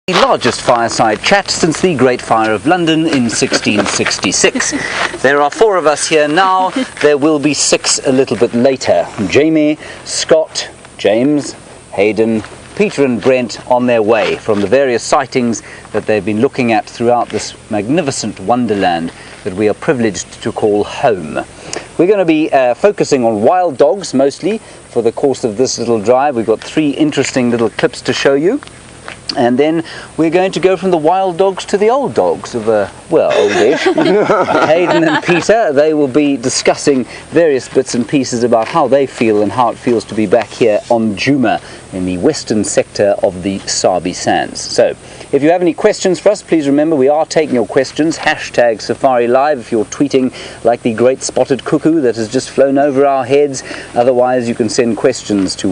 The largest fireside chat since the Great Fire of London in 1666. There are 4 of us here now. There will be 6 a little bit later. Jamie, Scott, James, Hayden, Peter and Brent on their way from the various sightings that they've been looking at throughout this magnificent wonderland that we are privileged to call home. We're going to be focusing on wild dogs mostly for the course of this little drive. We've got 3 interesting little clips to show you. And then we're going to go from the wild dogs to the old dogs of, well, oldish. Hayden and Peter, they will be discussing various bits and pieces about how they feel and how it feels to be back here on Djuma in the western sector of the Sabi Sands. So, if you have any questions for us, please remember we are taking your questions. Hashtag Safari Live if you're tweeting like the great spotted cuckoo that has just flown over our heads. Otherwise, you can send questions to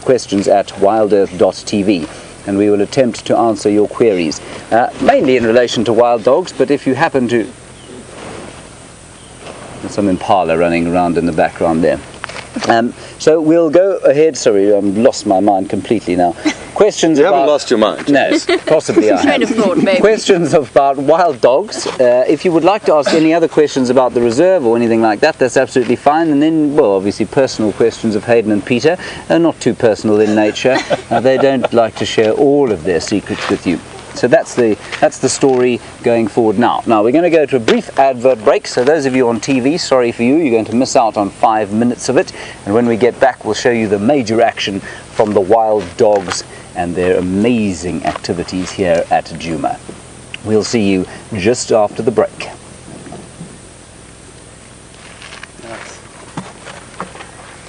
questions at WildEarthTV. And we will attempt to answer your queries, mainly in relation to wild dogs, but if you happen to... There's some impala running around in the background there. So we'll go ahead. Sorry, I've lost my mind completely now. Questions you about... haven't lost your mind. No, possibly I have. Thought, maybe. Questions about wild dogs. If you would like to ask any other questions about the reserve or anything like that, that's absolutely fine. And then, well, obviously personal questions of Hayden and Peter are not too personal in nature. They don't like to share all of their secrets with you. So that's the story going forward now. Now we're going to go to a brief advert break. So those of you on TV, sorry for you, you're going to miss out on 5 minutes of it. And when we get back, we'll show you the major action from the wild dogs and their amazing activities here at Djuma. We'll see you just after the break.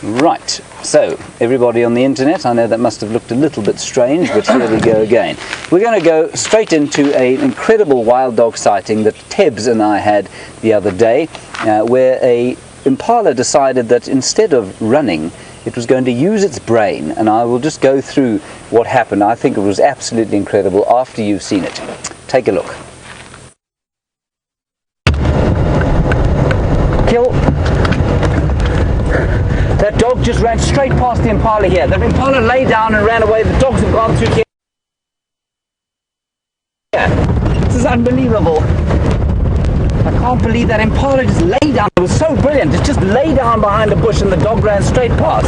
Right, so everybody on the internet, I know that must have looked a little bit strange, but here we go again. We're going to go straight into an incredible wild dog sighting that Tebbs and I had the other day, where a impala decided that instead of running, it was going to use its brain, and I will just go through what happened. I think it was absolutely incredible after you've seen it. Take a look. Kill. That dog just ran straight past the impala here. The impala lay down and ran away. The dogs have gone through here. This is unbelievable. I can't believe that impala just lay down. It was so brilliant. It just lay down behind a bush and the dog ran straight past.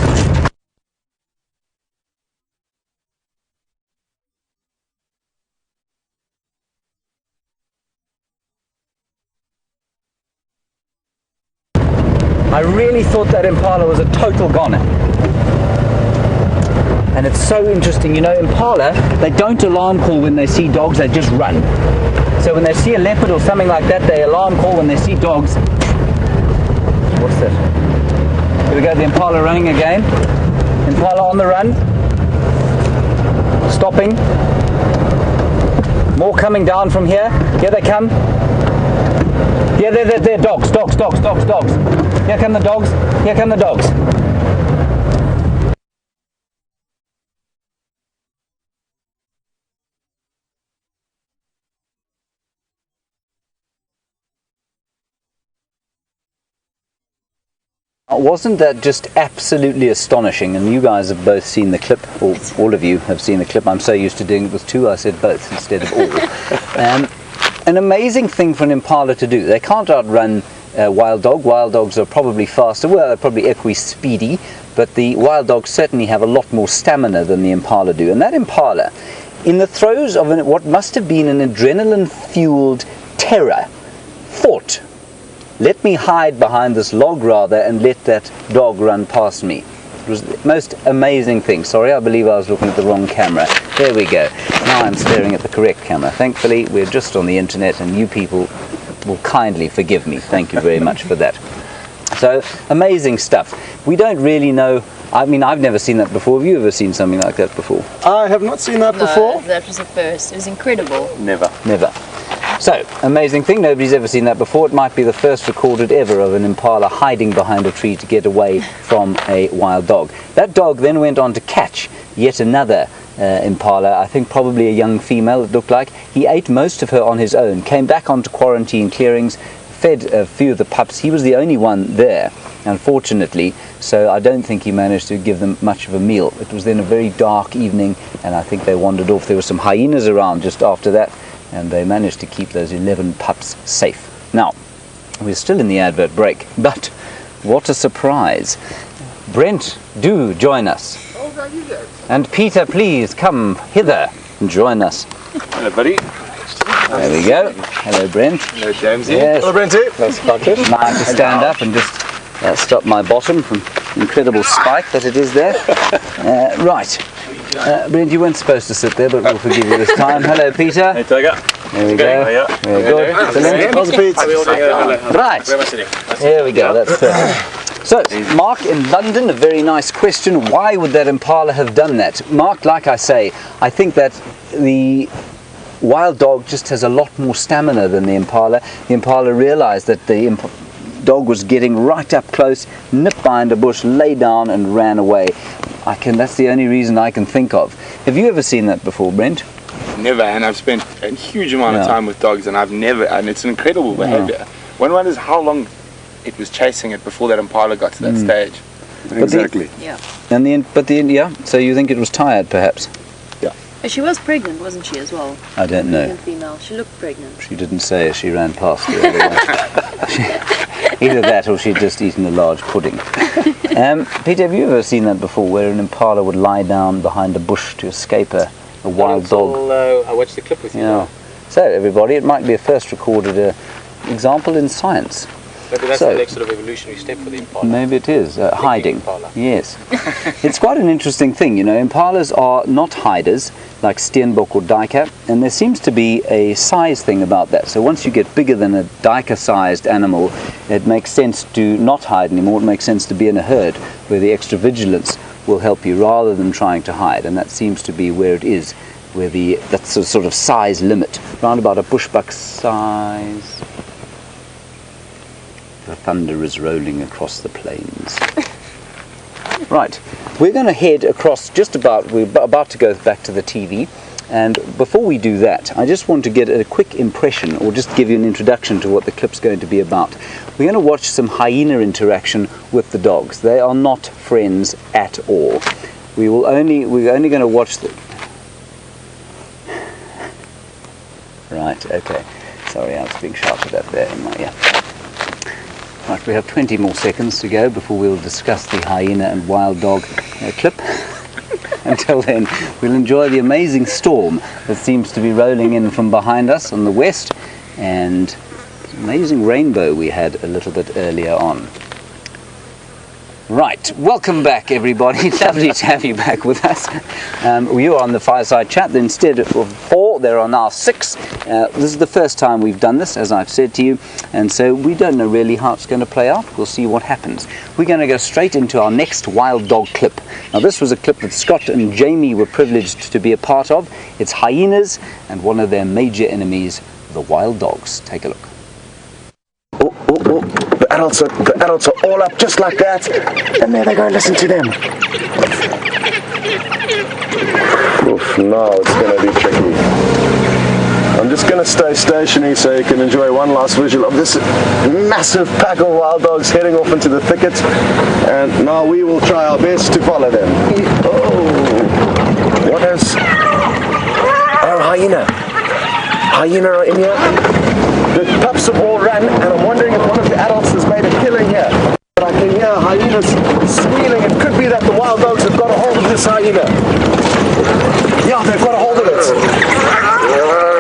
I really thought that impala was a total goner. And it's so interesting, you know, impala, they don't alarm call when they see dogs, they just run. So when they see a leopard or something like that, they alarm call. When they see dogs. What's that? Here we go, the impala running again. Impala on the run. Stopping. More coming down from here. Here they come. Yeah, they're dogs. Here come the dogs. Here come the dogs. Wasn't that just absolutely astonishing? And you guys have both seen the clip, or all of you have seen the clip. I'm so used to doing it with 2, I said both instead of all. An amazing thing for an impala to do. They can't outrun wild dog. Wild dogs are probably faster. Well, they're probably equally speedy, but the wild dogs certainly have a lot more stamina than the impala do. And that impala, in the throes of what must have been an adrenaline-fueled terror, thought, let me hide behind this log rather and let that dog run past me. It was the most amazing thing. Sorry, I believe I was looking at the wrong camera. There we go. Now I'm staring at the correct camera. Thankfully, we're just on the internet and you people will kindly forgive me. Thank you very much for that. So, amazing stuff. We don't really know... I mean, I've never seen that before. Have you ever seen something like that before? I have not seen that before. That was the first. It was incredible. Never. So, amazing thing, nobody's ever seen that before. It might be the first recorded ever of an impala hiding behind a tree to get away from a wild dog. That dog then went on to catch yet another impala, I think probably a young female it looked like. He ate most of her on his own, came back onto quarantine clearings, fed a few of the pups. He was the only one there, unfortunately, so I don't think he managed to give them much of a meal. It was then a very dark evening, and I think they wandered off. There were some hyenas around just after that, and they managed to keep those 11 pups safe. Now, we're still in the advert break, but what a surprise. Brent, do join us. Oh, how you guys? And Peter, please come hither and join us. Hello, buddy. There we go. Hello, Brent. Hello, James. Yes. Hello, Brenty. That's spotted. Now I have to stand up and just stop my bottom from the incredible spike that it is there. Right. Brent, you weren't supposed to sit there, but we'll forgive you this time. Hello, Peter. Hey, Tiger. There we go. Very good. Excellent. Right. Where am I sitting? There we go. That's perfect. So, Mark in London, a very nice question. Why would that impala have done that? Mark, like I say, I think that the wild dog just has a lot more stamina than the impala. The impala realized that the dog was getting right up close, nipped behind a bush, lay down and ran away. That's the only reason I can think of. Have you ever seen that before, Brent? Never, and I've spent a huge amount of time with dogs, and and it's an incredible behavior. One wonders how long it was chasing it before that impala got to that stage. Exactly. So you think it was tired, perhaps? But she was pregnant, wasn't she, as well? I don't know. Female. She looked pregnant. She didn't say as she ran past the other one. Either that or she'd just eaten a large pudding. Peter, have you ever seen that before, where an impala would lie down behind a bush to escape a wild dog? I watched the clip with you. Yeah. So, everybody, it might be a first recorded example in science. Maybe that's the next sort of evolutionary step for the impala. Maybe it is. Hiding. Impala. Yes. It's quite an interesting thing, you know. Impalas are not hiders like steenbok or duiker, and there seems to be a size thing about that. So once you get bigger than a duiker-sized animal, it makes sense to not hide anymore. It makes sense to be in a herd where the extra vigilance will help you rather than trying to hide, and that seems to be where it is, where that's a sort of size limit, round about a bushbuck size. The thunder is rolling across the plains. Right, we're going to head across we're about to go back to the TV, and before we do that, I just want to get a quick impression, or just give you an introduction to what the clip's going to be about. We're going to watch some hyena interaction with the dogs. They are not friends at all. We're only going to watch the... Right, okay. Sorry, I was being shouted at there in my ear. Right, we have 20 more seconds to go before we'll discuss the hyena and wild dog clip. Until then, we'll enjoy the amazing storm that seems to be rolling in from behind us on the west, and the amazing rainbow we had a little bit earlier on. Right, welcome back everybody. Lovely to have you back with us. You are on the Fireside Chat. Instead of 4, there are now 6. This is the first time we've done this, as I've said to you, and so we don't know really how it's going to play out. We'll see what happens. We're going to go straight into our next wild dog clip. Now this was a clip that Scott and Jamie were privileged to be a part of. It's hyenas and one of their major enemies, the wild dogs. Take a look. Oh. The adults are all up just like that. And there they go, listen to them. Oof, now it's going to be tricky. I'm just going to stay stationary so you can enjoy one last visual of this massive pack of wild dogs heading off into the thicket. And now we will try our best to follow them. Oh, what is... Oh, hyena. Hyena are in here. The pups have all run, and I'm wondering if one of the adults has made a killing here. But I can hear hyenas squealing. It could be that the wild dogs have got a hold of this hyena. Yeah, they've got a hold of it.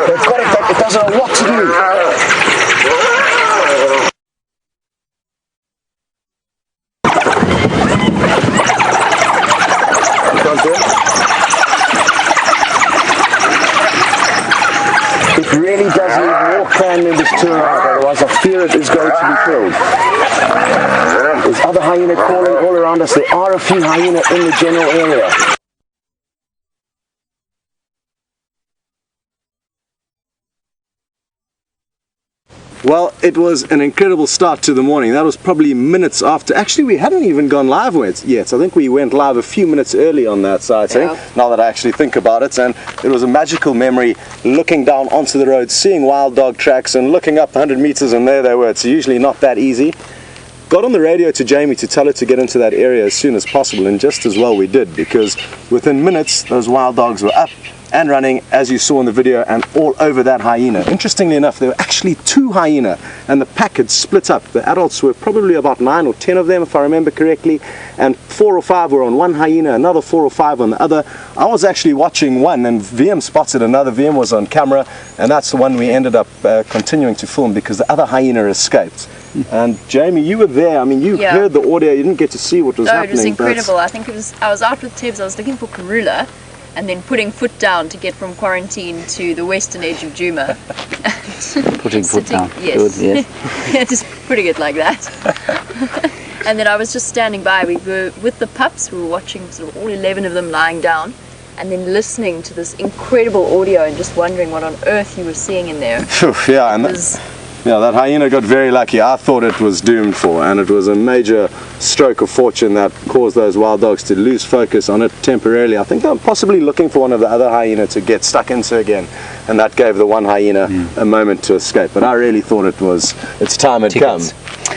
They've got it. It doesn't know what to do. You can't do it? It really does need more clan members to arrive, otherwise I fear it is going to be killed. There's other hyena calling all around us. There are a few hyena in the general area. Well, it was an incredible start to the morning. That was probably minutes after. Actually, we hadn't even gone live yet. I think we went live a few minutes early on that sighting, now that I actually think about it. And it was a magical memory looking down onto the road, seeing wild dog tracks and looking up 100 meters, and there they were. It's usually not that easy. Got on the radio to Jamie to tell her to get into that area as soon as possible, and just as well we did, because within minutes those wild dogs were up and running, as you saw in the video, and all over that hyena. Interestingly enough, there were actually 2 hyena, and the pack had split up. The adults were probably about 9 or 10 of them, if I remember correctly, and 4 or 5 were on one hyena, another 4 or 5 on the other. I was actually watching one, and VM spotted another. VM was on camera, and that's the one we ended up continuing to film, because the other hyena escaped. And Jamie, you were there. I mean, you heard the audio. You didn't get to see what was happening. It was incredible. I think I was out with Tibbs. I was looking for Karula, and then putting foot down to get from quarantine to the western edge of Djuma. Putting foot down. Yes. Good, yes. Yeah, just putting it like that. And then I was just standing by. We were with the pups. We were watching sort of all 11 of them lying down, and then listening to this incredible audio and just wondering what on earth you were seeing in there. Yeah, and that hyena got very lucky. I thought it was doomed for, and it was a major stroke of fortune that caused those wild dogs to lose focus on it temporarily. I think they're possibly looking for one of the other hyena to get stuck into again, and that gave the one hyena a moment to escape. But I really thought its time had come.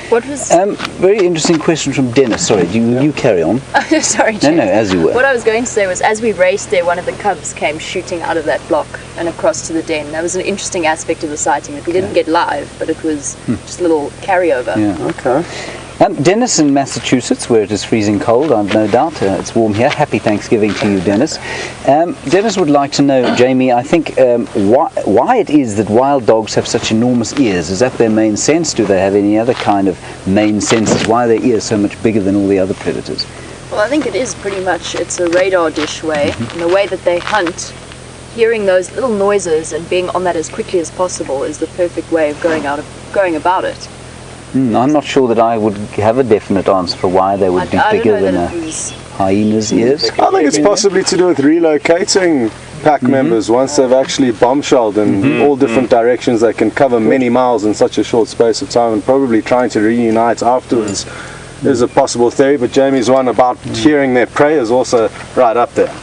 What was... very interesting question from Dennis. Sorry, you carry on. Sorry, Jim. No, as you were. What I was going to say was, as we raced there, one of the cubs came shooting out of that block and across to the den. That was an interesting aspect of the sighting that we didn't get live, but it was just a little carryover. Yeah. Okay. Dennis in Massachusetts, where it is freezing cold, I've no doubt. It's warm here. Happy Thanksgiving to you, Dennis. Dennis would like to know, Jamie, I think, why it is that wild dogs have such enormous ears. Is that their main sense? Do they have any other kind of main senses? Why are their ears so much bigger than all the other predators? Well, I think it is pretty much, it's a radar dish way. And the way that they hunt, hearing those little noises and being on that as quickly as possible is the perfect way of going about it. I'm not sure that I would have a definite answer for why they would be bigger than a hyena's ears. I think it's possibly to do with relocating pack members once they've actually bombshelled in all different directions. They can cover many miles in such a short space of time, and probably trying to reunite afterwards is a possible theory. But Jamie's one about hearing their prey is also right up there.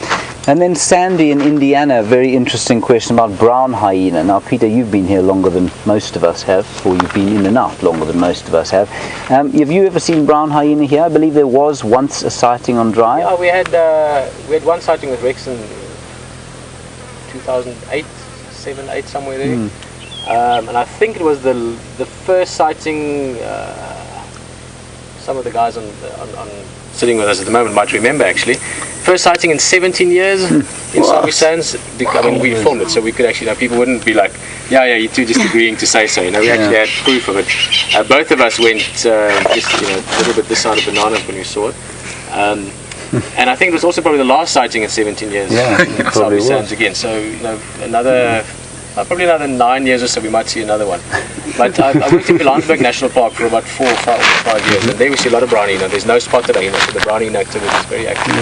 And then Sandy in Indiana, very interesting question about brown hyena. Now, Peter, you've been here longer than most of us have, or you've been in and out longer than most of us have. Have you ever seen brown hyena here? I believe there was once a sighting on drive. Yeah, we had one sighting with Rex in 2008, 7, 8, somewhere there. And I think it was the first sighting. Some of the guys on sitting with us at the moment might remember, actually. First sighting in 17 years in Sabi Sands. I mean, we filmed it, so we could actually, people wouldn't be like, yeah, you two just agreeing to say so. We actually had proof of it. Both of us went just a little bit this side of bananas when we saw it. And I think it was also probably the last sighting in 17 years in Sabi Sands again. So, probably another 9 years or so we might see another one. But I worked in Pilanesberg National Park for about 4 or 5 years, and there we see a lot of brown hyena. There's no spotted hyena, so the brown hyena activity is very active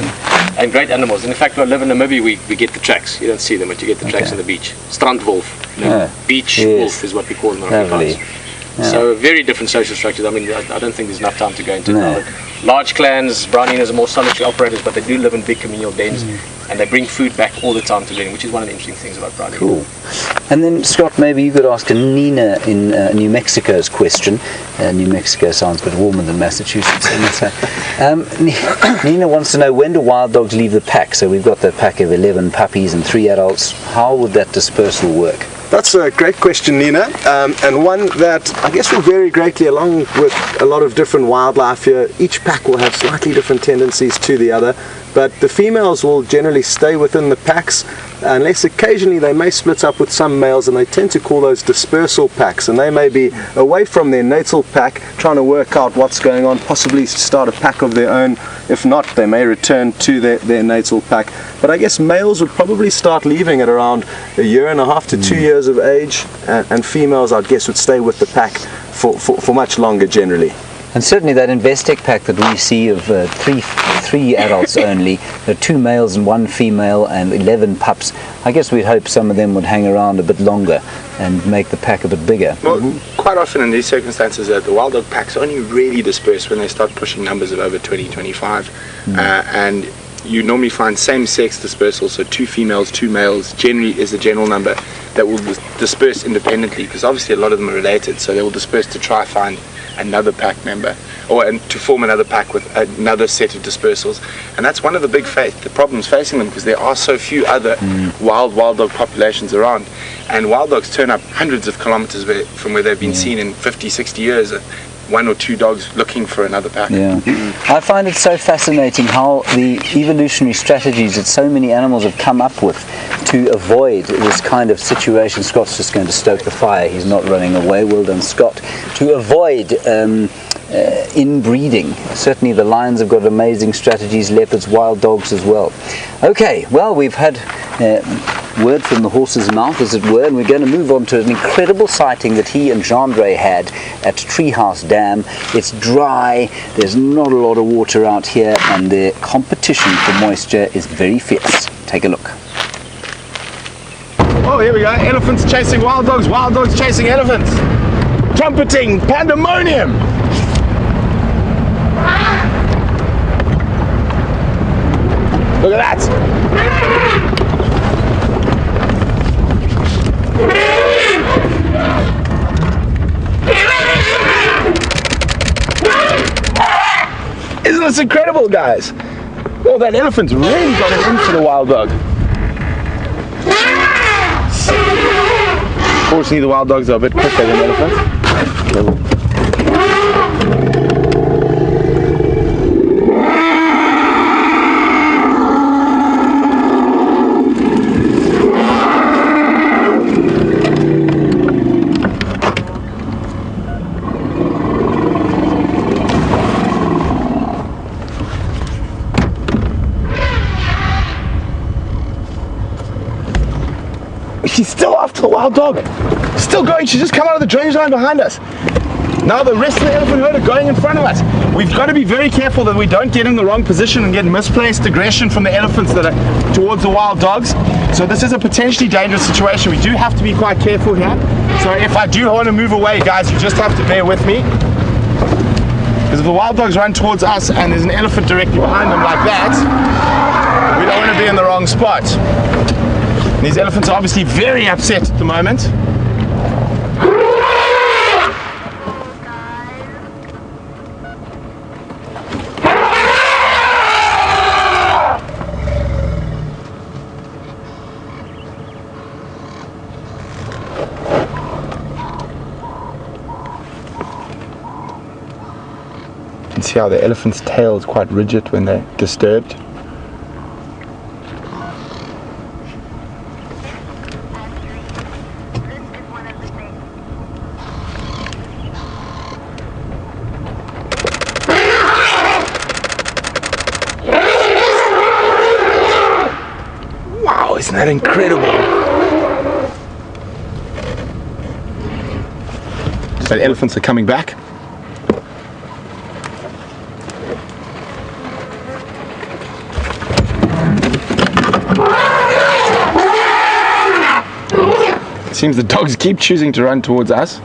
and great animals. And in fact, when I live in Namibia, we get the tracks. You don't see them, but you get the tracks on the beach. Strandwolf, beach wolf is what we call them in Afrikaans. So very different social structures. I mean, I don't think there's enough time to go into it now. Large clans, brown hyenas are more solitary operators, but they do live in big communal dens, and they bring food back all the time to them, which is one of the interesting things about brown hyena. Cool. And then, Scott, maybe you could ask Nina in New Mexico's question. New Mexico sounds a bit warmer than Massachusetts, I must say. Nina wants to know, when do wild dogs leave the pack? So we've got the pack of 11 puppies and 3 adults. How would that dispersal work? That's a great question, Nina, and one that I guess will vary greatly along with a lot of different wildlife here. Each pack will have slightly different tendencies to the other, but the females will generally stay within the packs, unless occasionally they may split up with some males, and they tend to call those dispersal packs, and they may be away from their natal pack trying to work out what's going on, possibly start a pack of their own. If not, they may return to their natal pack. But I guess males would probably start leaving at around 1.5 to 2 years of age, and females, I guess, would stay with the pack for much longer generally. And certainly that Investec pack that we see of three adults only, 2 males and 1 female and 11 pups, I guess we'd hope some of them would hang around a bit longer. and make the pack a bit bigger. Well, quite often in these circumstances, the wild dog packs only really disperse when they start pushing numbers of over 20, 25. And you normally find same-sex dispersal, so 2 females, 2 males, generally is the general number that will disperse independently, because obviously a lot of them are related, so they will disperse to try find another pack member, or to form another pack with another set of dispersals. And that's one of the big the problems facing them, because there are so few other wild dog populations around, and wild dogs turn up hundreds of kilometers from where they've been seen in 50, 60 years. 1 or 2 dogs looking for another pack. Yeah, I find it so fascinating how the evolutionary strategies that so many animals have come up with to avoid this kind of situation. Scott's just going to stoke the fire. He's not running away. Well done, Scott. To avoid inbreeding. Certainly the lions have got amazing strategies, leopards, wild dogs as well. Okay, well, we've had word from the horse's mouth, as it were, and we're going to move on to an incredible sighting that he and Gendre had at Treehouse Dam. It's dry, there's not a lot of water out here, and the competition for moisture is very fierce. Take a look. Oh, here we go. Elephants chasing wild dogs chasing elephants. Trumpeting pandemonium. Look at that. Isn't this incredible, guys? Oh, that elephant's really got it in for the wild dog. Fortunately, the wild dogs are a bit quicker than elephants. She's still after the wild dog. Still going. She's just come out of the drainage line behind us. Now the rest of the elephant herd are going in front of us. We've got to be very careful that we don't get in the wrong position and get misplaced aggression from the elephants that are towards the wild dogs. So this is a potentially dangerous situation. We do have to be quite careful here. So if I do want to move away, guys, you just have to bear with me. Because if the wild dogs run towards us and there's an elephant directly behind them like that, we don't want to be in the wrong spot. These elephants are obviously very upset at the moment. You can see how the elephant's tail is quite rigid when they're disturbed. Isn't that incredible? So the elephants are coming back. It seems the dogs keep choosing to run towards us.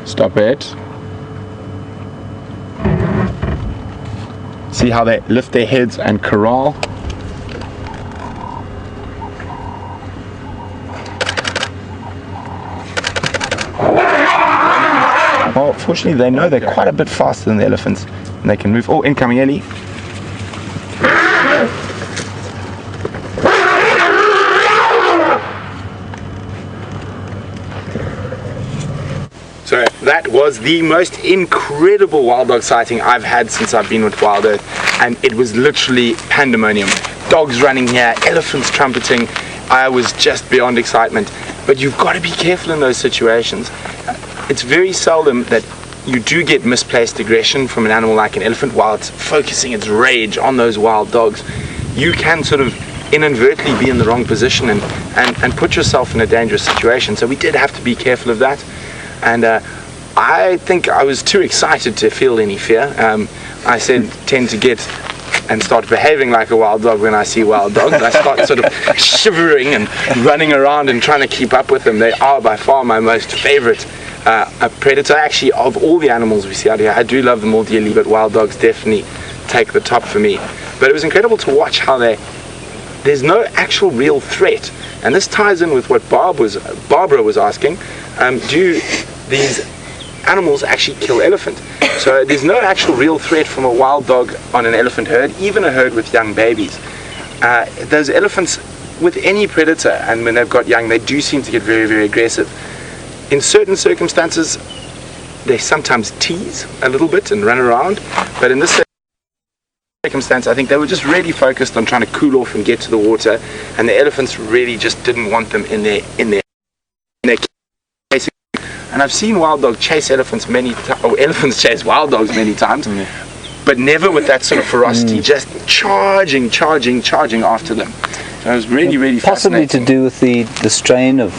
Stop it. See how they lift their heads and corral. Well, fortunately they know they're quite a bit faster than the elephants and they can move. Oh, incoming Ellie. So that was the most incredible wild dog sighting I've had since I've been with Wild Earth, and it was literally pandemonium. Dogs running here, elephants trumpeting. I was just beyond excitement. But you've got to be careful in those situations. It's very seldom that you do get misplaced aggression from an animal like an elephant while it's focusing its rage on those wild dogs. You can sort of inadvertently be in the wrong position and put yourself in a dangerous situation. So we did have to be careful of that. And I think I was too excited to feel any fear. I tend to get and start behaving like a wild dog when I see wild dogs. I start sort of shivering and running around and trying to keep up with them. They are by far my most favorite predator, actually, of all the animals we see out here. I do love them all dearly, but wild dogs definitely take the top for me. But it was incredible to watch how there's no actual real threat. And this ties in with what Barbara was asking. Do these animals actually kill elephant? So there's no actual real threat from a wild dog on an elephant herd, even a herd with young babies. Those elephants, with any predator, and when they've got young, they do seem to get very, very aggressive. In certain circumstances, they sometimes tease a little bit and run around, but in this circumstance, I think they were just really focused on trying to cool off and get to the water, and the elephants really just didn't want them in their case. And I've seen wild dogs chase elephants many times, or elephants chase wild dogs many times, but never with that sort of ferocity, just charging after them. So it was really, really possibly fascinating. To do with the strain of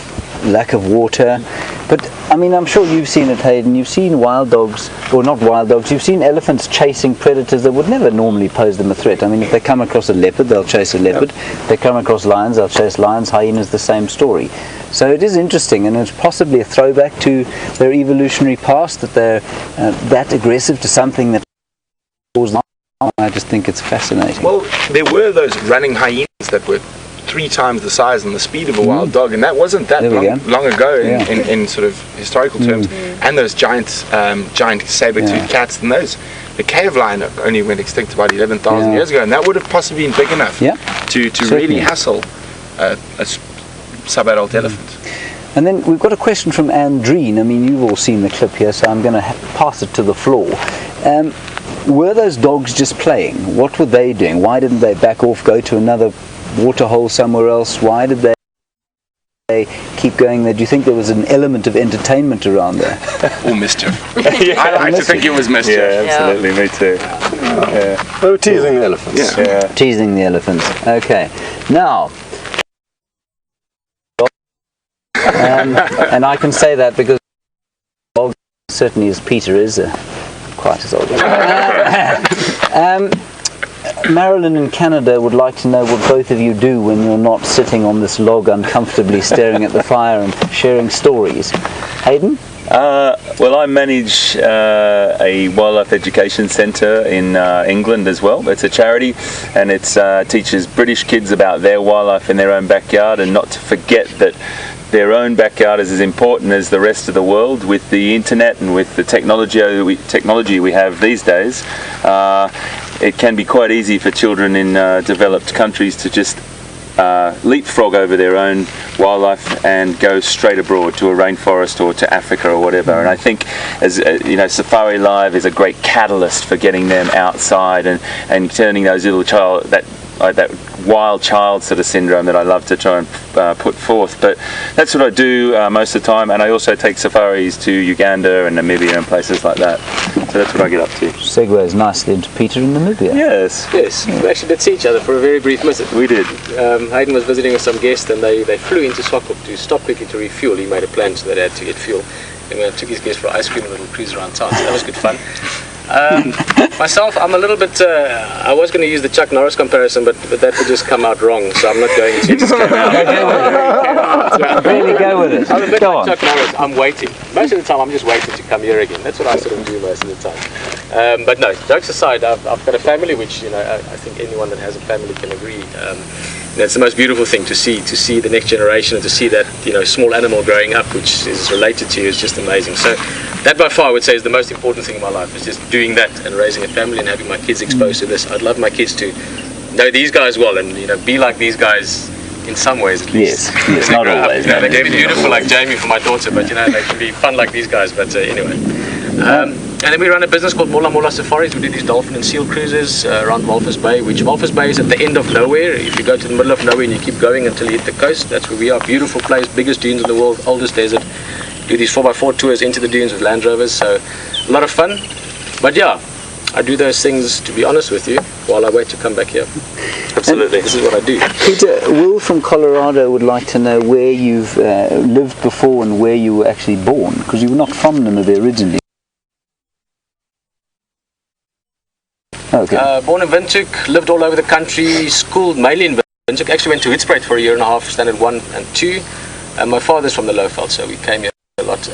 lack of water. But I mean, I'm sure you've seen it, Hayden. You've seen wild dogs, or not wild dogs, you've seen elephants chasing predators that would never normally pose them a threat. I mean, if they come across a leopard, they'll chase a leopard. If they come across lions, they'll chase lions. Hyenas, the same story. So it is interesting, and it's possibly a throwback to their evolutionary past, that they're that aggressive to something that causes harm. I just think it's fascinating. Well, there were those running hyenas that were 3 times the size and the speed of a wild dog, and that wasn't that long ago in sort of historical terms. And those giant saber-toothed cats, and the cave lion only went extinct about 11,000 years ago, and that would have possibly been big enough to really hassle a sub-adult elephant. And then we've got a question from Andreen. I mean, you've all seen the clip here, so I'm going to pass it to the floor. Were those dogs just playing? What were they doing? Why didn't they back off, go to another waterhole somewhere else? Why did they keep going there? Do you think there was an element of entertainment around there? Or mischief. I like to think it was mischief. Yeah, absolutely, me too. They were teasing the elephants. Teasing the elephants. Okay. Now, and I can say that because dogs, certainly as Peter is, quite as old. Marilyn in Canada would like to know what both of you do when you're not sitting on this log uncomfortably staring at the fire and sharing stories. Hayden? Well, I manage a wildlife education centre in England as well. It's a charity, and it teaches British kids about their wildlife in their own backyard, and not to forget that their own backyard is as important as the rest of the world. With the internet and with the technology we have these days, it can be quite easy for children in developed countries to just leapfrog over their own wildlife and go straight abroad to a rainforest or to Africa or whatever. And I think, as you know, Safari Live is a great catalyst for getting them outside and turning those little that wild child sort of syndrome that I love to try and put forth. But that's what I do most of the time, and I also take safaris to Uganda and Namibia and places like that. So that's what I get up to. Segues nicely into Peter in Namibia. Yes. We actually did see each other for a very brief visit. We did. Hayden was visiting with some guests, and they flew into Swakop to stop quickly to refuel. He made a plan so they had to get fuel. And we took his guests for ice cream and a little cruise around town, so that was good fun. Myself, I'm a little bit, I was going to use the Chuck Norris comparison, but that would just come out wrong, so I'm not going to. Just really go with it. I'm a bit like Chuck Norris. I'm waiting. Most of the time I'm just waiting to come here again. That's what I sort of do most of the time. But no, jokes aside, I've got a family, which, you know, I think anyone that has a family can agree. It's the most beautiful thing to see the next generation, and to see that, you know, small animal growing up which is related to you is just amazing. So that by far I would say is the most important thing in my life, is just doing that and raising a family and having my kids exposed to this. I'd love my kids to know these guys well, and, you know, be like these guys in some ways at least. Yes, not always. You know, they can be beautiful like Jamie for my daughter, but, you know, they can be fun like these guys. But anyway. And then we run a business called Mola Mola Safaris. We do these dolphin and seal cruises around Walvis Bay, which Walvis Bay is at the end of nowhere. If you go to the middle of nowhere and you keep going until you hit the coast, that's where we are. Beautiful place, biggest dunes in the world, oldest desert. Do these 4x4 tours into the dunes with Land Rovers, so a lot of fun. But yeah, I do those things, to be honest with you, while I wait to come back here. Absolutely, this is what I do. Peter, Will from Colorado would like to know where you've lived before and where you were actually born, because you were not from Namibia originally. Okay. Born in Windhoek, lived all over the country, schooled mainly in Windhoek. Actually went to Hoedspruit for a year and a half, standard 1 and 2. My father's from the Lowveld, so we came here a lot.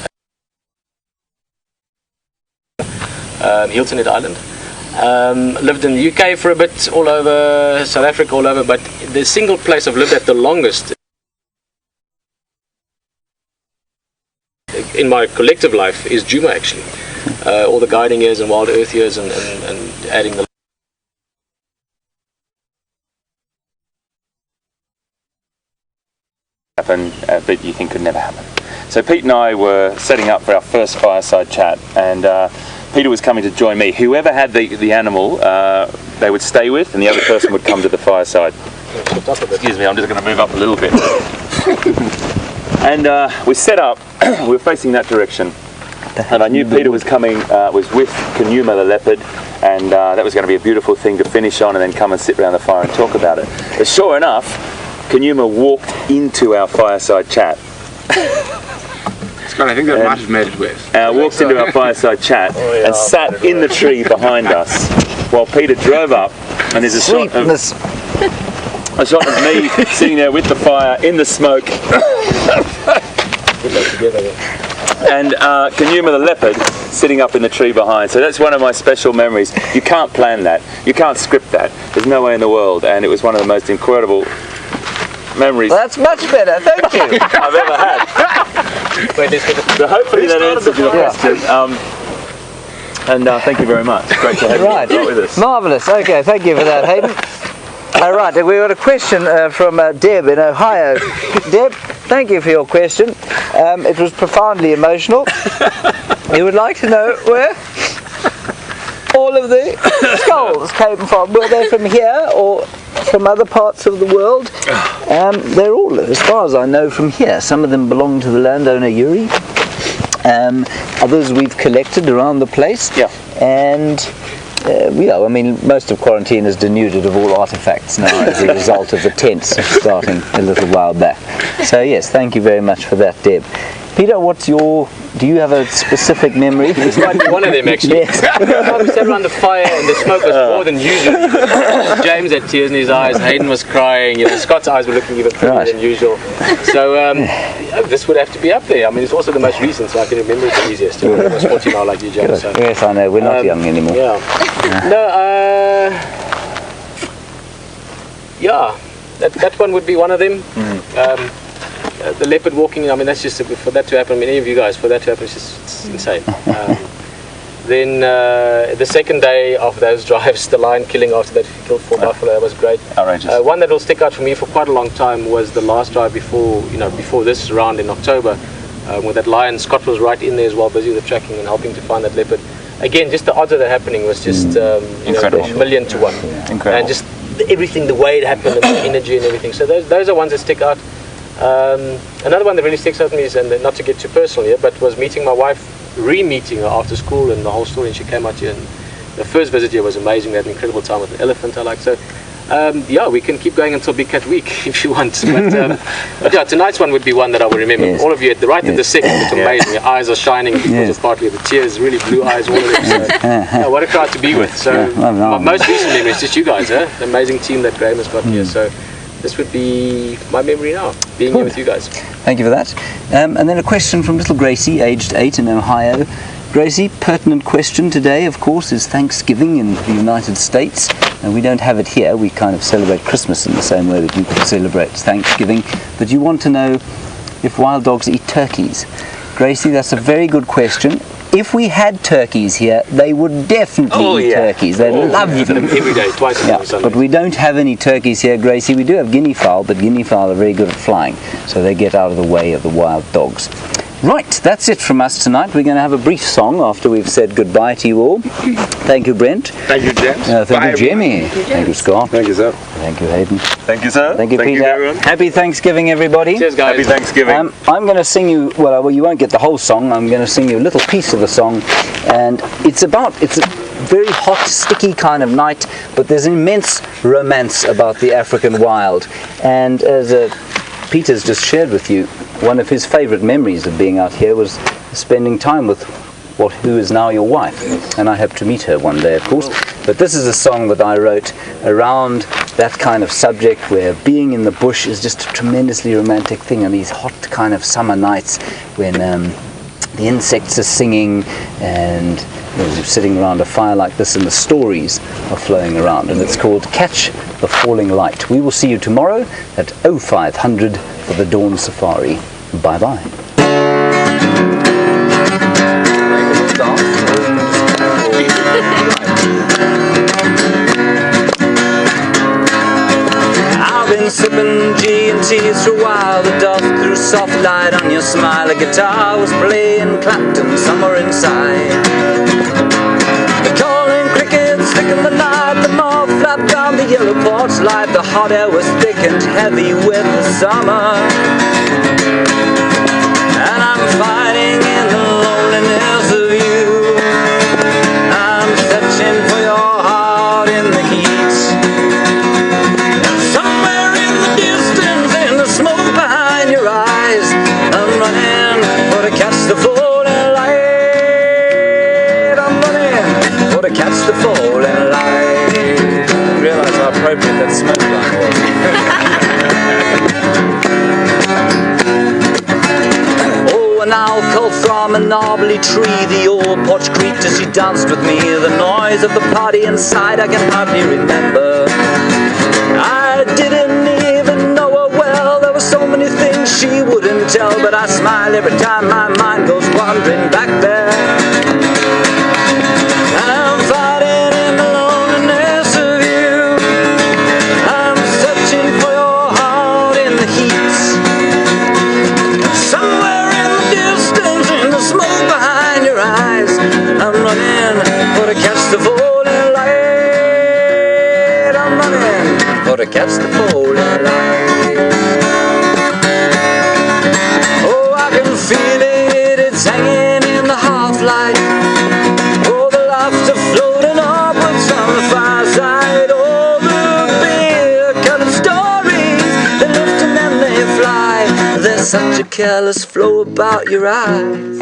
Hilton Head Island. Lived in the UK for a bit, all over South Africa, all over, but the single place I've lived at the longest in my collective life is Djuma, actually. All the guiding years and wild earth years and adding the happen, but you think could never happen. So Pete and I were setting up for our first fireside chat, and Peter was coming to join me. Whoever had the animal, they would stay with, and the other person would come to the fireside. Excuse me, I'm just going to move up a little bit. And we set up, we were facing that direction, and I knew Peter was coming, was with Djuma the leopard, and that was going to be a beautiful thing to finish on and then come and sit around the fire and talk about it. But sure enough, Djuma walked into our fireside chat. Scott, I think that might have made it worse. Walked into our fireside chat and sat in the tree behind us while Peter drove up, and there's a shot of me sitting there with the fire in the smoke. And Djuma the leopard sitting up in the tree behind. So that's one of my special memories. You can't plan that. You can't script that. There's no way in the world. And it was one of the most incredible memories That's much better, thank you. I've ever had. So hopefully that answers your question. And thank you very much. Great to have you with us. Marvellous. Okay, thank you for that, Hayden. All right, we got a question from Deb in Ohio. Deb, thank you for your question. It was profoundly emotional. You would like to know where all of the skulls came from. Were they from here or from other parts of the world? They're all, as far as I know, from here. Some of them belong to the landowner Yuri. Others we've collected around the place. Yeah. And I mean, most of quarantine is denuded of all artifacts now as a result of the tents starting a little while back. So yes, thank you very much for that, Deb. Peter, do you have a specific memory? This might be one of them, actually. Yes. We sat around the fire and the smoke was more than usual. James had tears in his eyes, Hayden was crying, Scott's eyes were looking even prettier than usual. So this would have to be up there. I mean, it's also the most recent, so I can remember it the easiest. I was 40 now, like you, James. So. Yes, I know, we're not young anymore. That one would be one of them. The leopard walking, I mean, that's just, for that to happen, I mean, any of you guys, for that to happen, it's insane. Then the second day of those drives, the lion killing after that, he killed 4 buffalo, that was great. Outrageous. One that will stick out for me for quite a long time was the last drive before this round in October, where that lion, Scott was right in there as well, busy with the tracking and helping to find that leopard. Again, just the odds of that happening was just Incredible. 1,000,000 to 1. Incredible. And just everything, the way it happened, and the energy and everything. So those are ones that stick out. Another one that really sticks out to me is, and not to get too personal here, but was meeting my wife, re-meeting her after school and the whole story, and she came out here, and the first visit here was amazing. We had an incredible time with the elephant I like. So we can keep going until Big Cat Week if you want, but tonight's one would be one that I will remember. Yes. All of you at the second, it's amazing. Your eyes are shining because of partly the tears, really blue eyes, all of them. So, what a crowd to be with. So my most recent memory is just you guys, the amazing team that Graham has got here. So this would be my memory now, being here with you guys. Thank you for that. And then a question from little Gracie, aged 8 in Ohio. Gracie, pertinent question today, of course, is Thanksgiving in the United States. And we don't have it here. We kind of celebrate Christmas in the same way that you can celebrate Thanksgiving. But you want to know if wild dogs eat turkeys. Gracie, that's a very good question. If we had turkeys here, they would definitely eat turkeys. They love them. Every day, twice a day. But we don't have any turkeys here, Gracie. We do have guinea fowl, but guinea fowl are very good at flying, so they get out of the way of the wild dogs. Right, that's it from us tonight. We're going to have a brief song after we've said goodbye to you all. Thank you, Brent. Thank you, James. Thank you, Jamie. Thank you, Scott. Thank you, sir. Thank you, Hayden. Thank you, sir. Thank you, Peter. everyone. Happy Thanksgiving, everybody. Cheers, guys. Happy Thanksgiving. I'm going to sing you, well, you won't get the whole song. I'm going to sing you a little piece of the song. And it's a very hot, sticky kind of night, but there's immense romance about the African wild. And as Peter's just shared with you, one of his favourite memories of being out here was spending time with who is now your wife. And I hope to meet her one day, of course. But this is a song that I wrote around that kind of subject, where being in the bush is just a tremendously romantic thing, and these hot kind of summer nights when the insects are singing and you're sitting around a fire like this and the stories are flowing around. And it's called Catch the Falling Light. We will see you tomorrow at 0500 for the Dawn Safari. Bye bye. I've been sipping G&Ts for a while. The dove threw soft light on your smile. A guitar was playing Clapton somewhere inside. The calling crickets thick in the night. The moth flapped down the yellow porch light. The hot air was thick and heavy with the summer. And I'm fighting in the loneliness of you. I'm searching for your heart in the heat. Somewhere in the distance, in the smoke behind your eyes, I'm running for to catch the falling light. I'm running for to catch the falling light. I didn't realise how appropriate that smoke line was. Now cold from a gnarly tree, the old porch creaked as she danced with me. The noise of the party inside I can hardly remember. I didn't even know her well. There were so many things she wouldn't tell, but I smile every time my mind goes wandering back there. I'm fighting in the loneliness of you. I'm searching for your heart in the heat. Somewhere in the smoke behind your eyes, I'm running for to catch the falling light. I'm running for to catch the falling light. Oh, I can feel it, it's hanging in the half-light. Oh, the laughter floating upwards on the fireside. Oh, the beer-colored stories, they lift and then they fly. There's such a careless flow about your eyes.